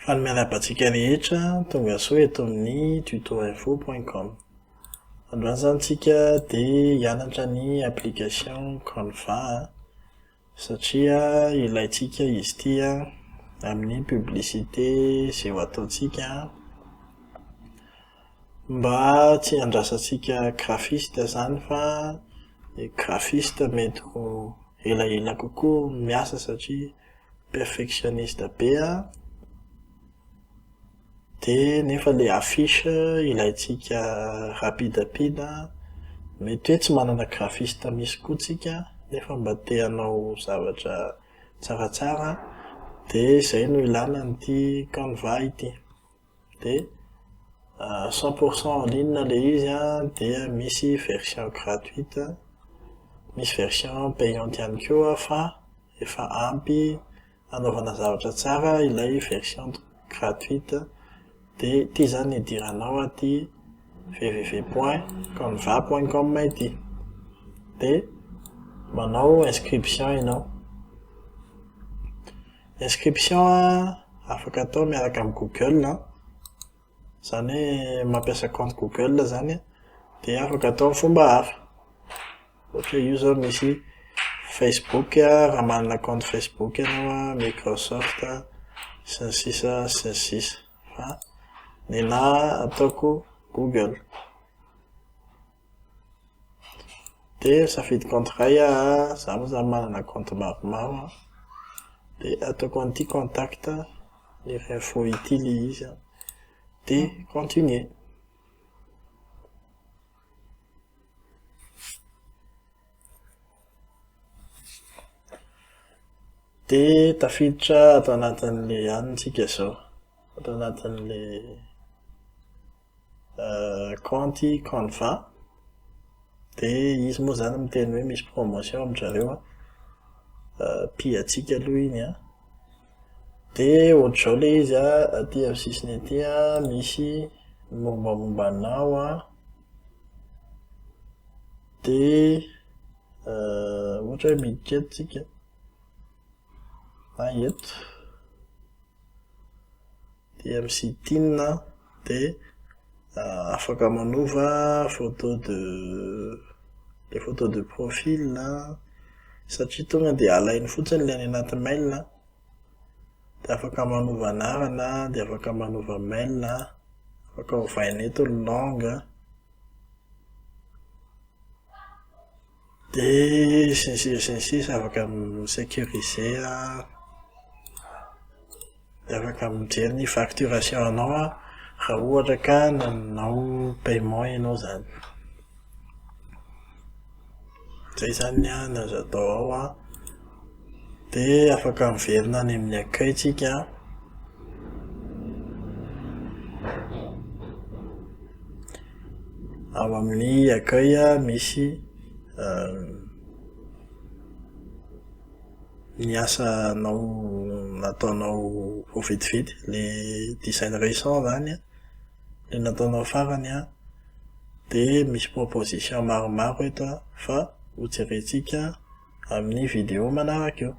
Fanimiarabantsika rehetra tonga soa eto amin'ny tutoinfo.com. Androany zany tsika dia hianatra ny application Canva satria ilaitsika izy ity amin'ny publicité izay ho ataotsika mba tsy handrasatsika graphiste zany fa graphiste mety ho elaela kokoa miasa satria perfectionniste be dia nefa le affiche ilaitsika rapidapida mety hoe tsy manana graphiste misy koa tsika nefa mba te hanao zavatra tsaratsara dia izay no ilana an'ity Canva ity. Dia 100% en ligne le izy dia misy version gratuite, misy version payante ihany koa fa efa ampy hanaovana zavatra tsara ilay version gratuite. Dia ity zany idiranao aty www.canva.com ity. Dia manao inscription ianao. Inscription afaka atao miaraka amin'ny Google zany hoe mampiasa compte Google zany dia afaka atao amin'ny fomba hafa. Ohatra io zao misy Facebook raha manana compte Facebook ianao Microsoft sy ny sisa sy ny sisa. Fa nenahy ataoko Google. Dia safidy compte iray za moa zany manana compte maromaro dia ataoko an'ity contact les infos utile izy dia continuer. Dia tafiditra ato anatin'le anitsika zao, ato anatin'le compte Canva. Dia izy moa zany miteny hoe misy promotion amin'zareo piatsika aloha iny dia ohatr'izao le izy aty amin'ny sisiny aty misy mombamomba anao dia ohatra hoe miditra eto tsika eto dia amin'ny site-in dia afaka manova photo de profil satria tonga dia alainy fotsiny ilay any anaty mail dia afaka manova anarana dia afaka manova mail afaka ovaina eto ny langue dia sy ny sisa afaka sécuriser dia afaka mijery ny facturation anao raha ohatra ka nanao paiement ianao zany. Izay zany no azo atao ao dia afaka miverina any amin'ny accueil tsika. Ao amin'ny accueil misy ny asa nataonao ho vitivity, le design récent zany le nataonao farany dia misy proposition maromaro eto fa ho jerentsika amin'ny vidéo manaraka eo.